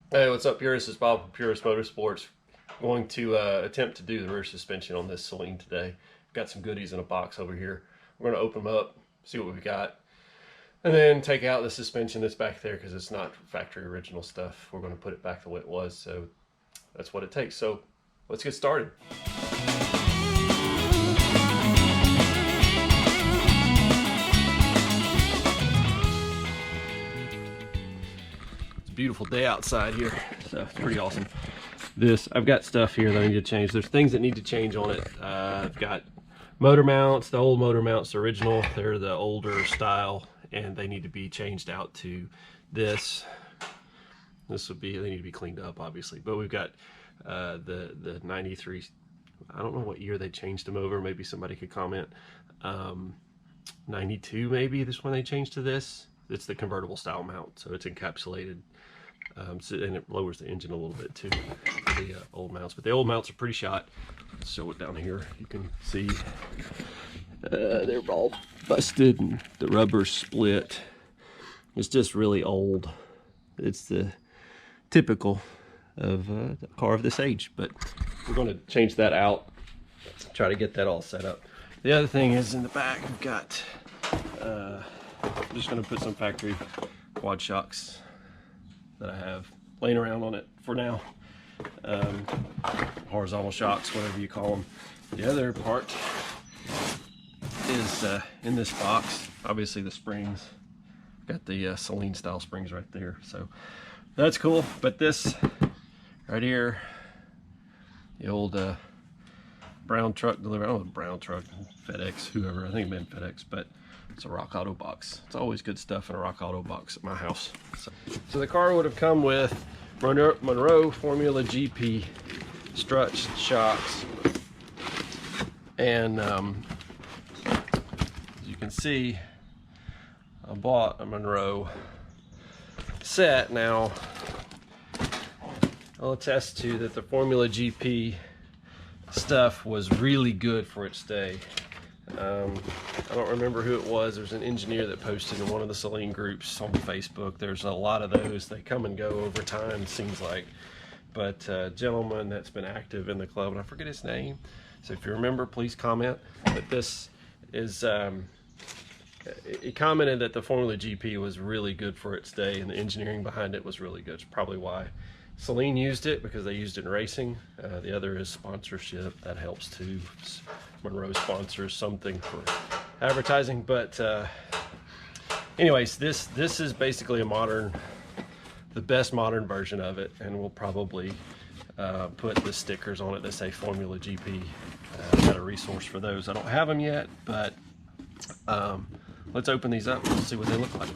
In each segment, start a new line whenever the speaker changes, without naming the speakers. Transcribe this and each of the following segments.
Hey, what's up, Purist? It's Bob from Purist Motorsports. Going to attempt to do the rear suspension on this Saleen today. Got some goodies in a box over here. We're going to open them up, see what we've got, and then take out the suspension that's back there because it's not factory original stuff. We're going to put it back the way it was, so that's what it takes. So let's get started. Beautiful day outside here, so it's pretty awesome. I've got stuff here that I need to change. There's things that need to change on it. I've got motor mounts, the old motor mounts, the original. They're the older style, and they need to be changed out to this. They need to be cleaned up, obviously. But we've got the 93. I don't know what year they changed them over. Maybe somebody could comment. 92 maybe. This one they changed to this. It's the convertible style mount, so it's encapsulated. And it lowers the engine a little bit too, the old mounts. But the old mounts are pretty shot. Let's show it down here. You can see they're all busted and the rubber's split. It's just really old. It's the typical of a car of this age. But we're going to change that out. Try to get that all set up. The other thing is in the back we've got. I'm just going to put some factory quad shocks that I have laying around on it for now. Horizontal shocks, whatever you call them. The other part is in this box. Obviously the springs. Got the Saleen style springs right there. So that's cool. But this right here, the old brown truck delivery. I don't know, brown truck, FedEx, whoever. I think it meant FedEx, but it's a Rock Auto box. It's always good stuff in a Rock Auto box at my house. So the car would have come with Monroe Formula GP struts, shocks, and as you can see, I bought a Monroe set. Now I'll attest to that the Formula GP stuff was really good for its day. I don't remember who it was. There's an engineer that posted in one of the Saleen groups on Facebook. There's a lot of those. They come and go over time, it seems like. But a gentleman that's been active in the club, and I forget his name, so if you remember, please comment. But this is, he commented that the Formula GP was really good for its day, and the engineering behind it was really good. It's probably why Saleen used it, because they used it in racing. The other is sponsorship. That helps too. Monroe sponsors something for advertising. But anyways, this is basically the best modern version of it, and we'll probably put the stickers on it that say Formula GP. Got a resource for those. I don't have them yet, but let's open these up and see what they look like.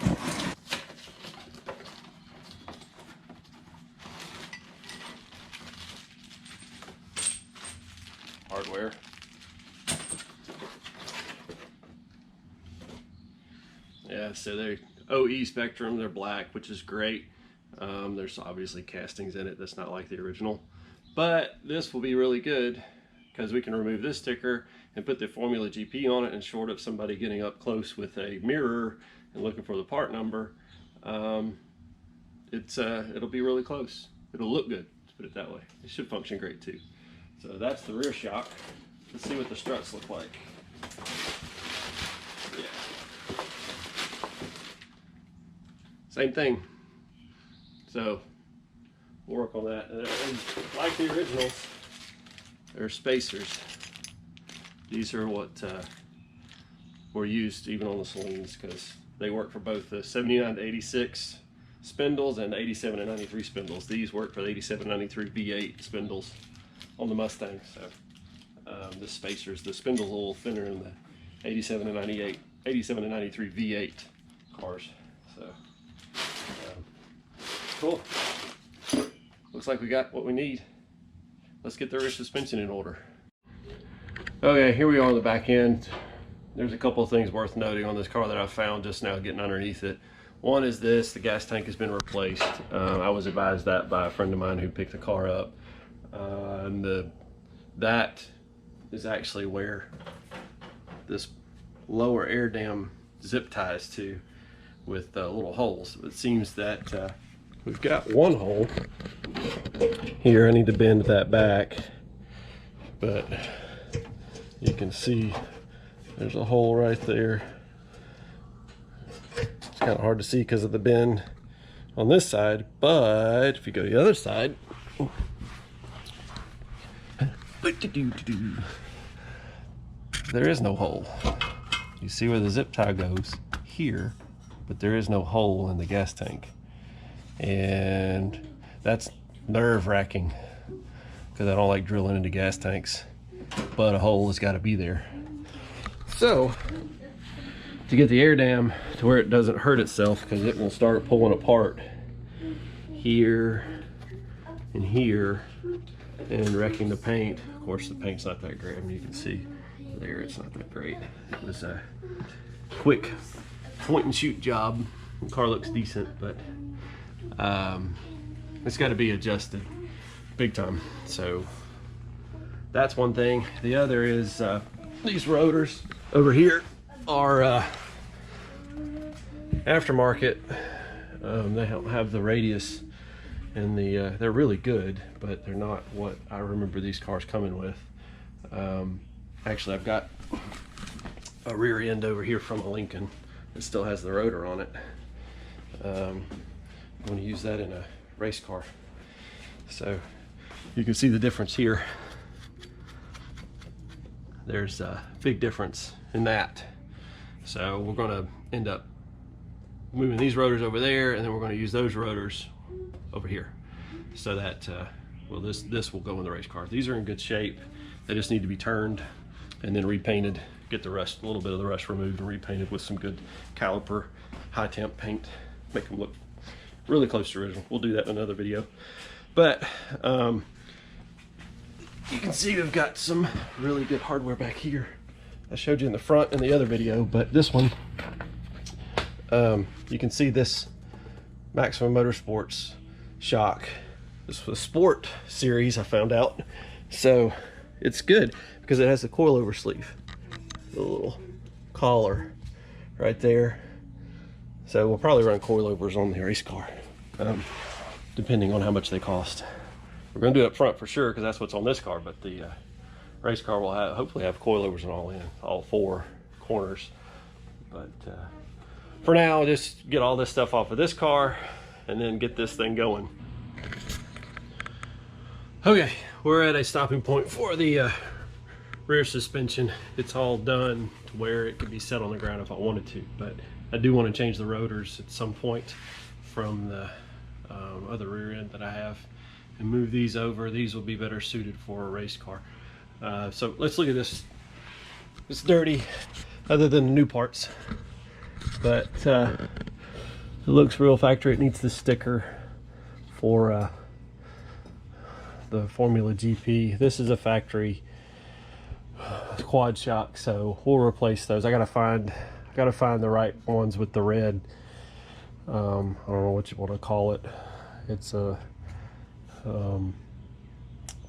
Hardware. Yeah, so they're OE Spectrum, they're black, which is great. There's obviously castings in it that's not like the original, but this will be really good because we can remove this sticker and put the Formula GP on it, and short of somebody getting up close with a mirror and looking for the part number, it'll be really close. It'll look good, let's put it that way. It should function great too. So that's the rear shock. Let's see what the struts look like. Yeah. Same thing. So we'll work on that. And like the originals, they're spacers. These are what were used even on the Saleens, because they work for both the 79 to 86 spindles and the 87 and 93 spindles. These work for the 87 and 93 V8 spindles on the Mustang. So the spacers, the spindle's a little thinner in the 87 and 98, 87 and 93 V8 cars. So cool. Looks like we got what we need. Let's get the rear suspension in order. Okay, here we are on the back end. There's a couple of things worth noting on this car that I found just now getting underneath it. One is this: the gas tank has been replaced. I was advised that by a friend of mine who picked the car up. That is actually where this lower air dam zip ties to, with little holes. It seems that we've got one hole here. I need to bend that back, but you can see there's a hole right there. It's kind of hard to see because of the bend on this side, but if you go to the other side, there is no hole. You see where the zip tie goes here, but there is no hole in the gas tank. And that's nerve-wracking because I don't like drilling into gas tanks, but a hole has got to be there. So to get the air dam to where it doesn't hurt itself, because it will start pulling apart here and here and wrecking the paint. Of course, the paint's not that great. I mean, you can see there it's not that great. It was a quick point and shoot job. The car looks decent, but it's got to be adjusted big time. So that's one thing. The other is these rotors over here are aftermarket. They don't have the radius, and they're really good, but they're not what I remember these cars coming with. Actually, I've got a rear end over here from a Lincoln that still has the rotor on it. I'm going to use that in a race car. So you can see the difference here. There's a big difference in that. So we're going to end up moving these rotors over there, and then we're going to use those rotors over here, so that well, this will go in the race car. These are in good shape. They just need to be turned and then repainted, get the rust, a little bit of the rust removed, and repainted with some good caliper high temp paint, make them look really close to original. We'll do that in another video. But you can see we've got some really good hardware back here. I showed you in the front in the other video, but this one, you can see this Maximum Motorsports shock. This was a Sport series, I found out. So it's good because it has the coilover sleeve, the little collar right there. So we'll probably run coilovers on the race car, depending on how much they cost. We're going to do it up front for sure because that's what's on this car, but the race car will hopefully have coilovers and all four corners. But for now, just get all this stuff off of this car and then get this thing going. Okay, we're at a stopping point for the rear suspension. It's all done to where it could be set on the ground if I wanted to, but I do want to change the rotors at some point from the other rear end that I have and move these over. These will be better suited for a race car. So let's look at this. It's dirty other than the new parts, but it looks real factory. It needs the sticker for the Formula GP. This is a factory quad shock, so we'll replace those. I gotta find the right ones with the red. I don't know what you want to call it. It's a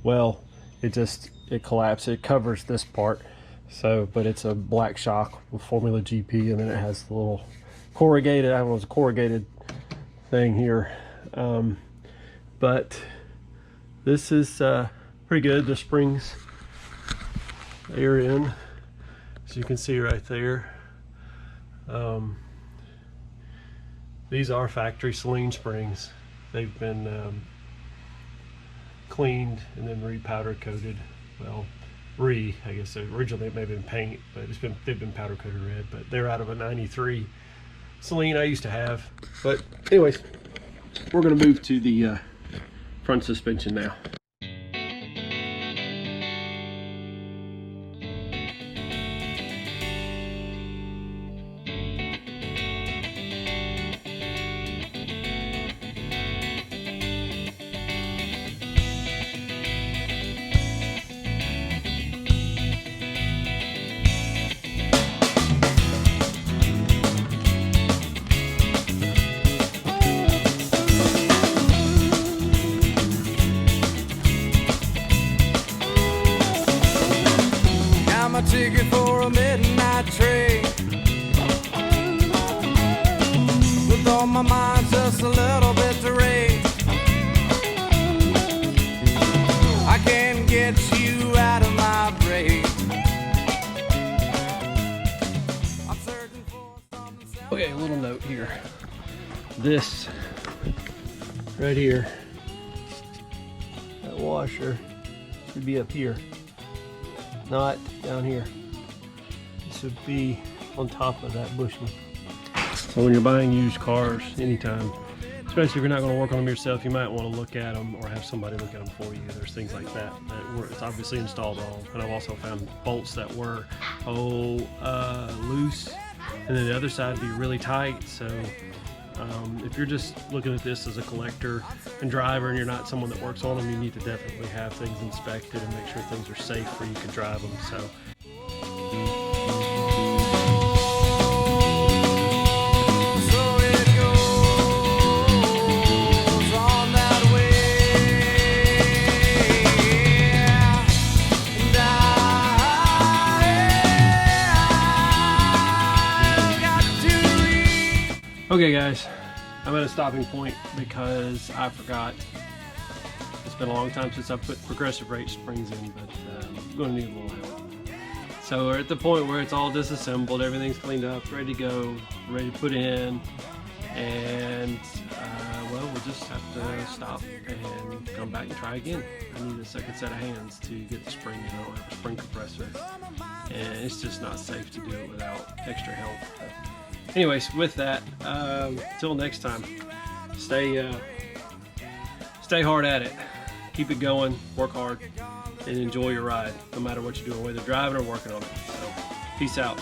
well, it collapses. It covers this part. So, but it's a black shock with Formula GP, and then it has the little corrugated. I don't know, it's a corrugated thing here. But this is pretty good. The springs are in, as you can see right there. These are factory Saleen springs. They've been cleaned and then repowder coated. Well, I guess originally it may have been paint, but they've been powder coated red. But they're out of a '93 Saleen I used to have. But anyways, we're gonna move to the front suspension now.
get you out of my brain. I'm searching for something.
Okay, a little note here. This right here, that washer should be up here, not down here. This would be on top of that bushing. So when you're buying used cars, anytime, especially if you're not going to work on them yourself, you might want to look at them or have somebody look at them for you. There's things like that it's obviously installed wrong. And I've also found bolts that were loose, and then the other side would be really tight. So if you're just looking at this as a collector and driver and you're not someone that works on them, you need to definitely have things inspected and make sure things are safe where you can drive them. So. Okay guys, I'm at a stopping point because I forgot. It's been a long time since I put progressive rate springs in, but I'm going to need a little help. So we're at the point where it's all disassembled, everything's cleaned up, ready to go, ready to put in, and well, we'll just have to stop and come back and try again. I need a second set of hands to get the spring in. I don't have a spring compressor, and it's just not safe to do it without extra help. Anyways, with that, till next time, stay hard at it, keep it going, work hard, and enjoy your ride, no matter what you're doing, whether driving or working on it. So, peace out.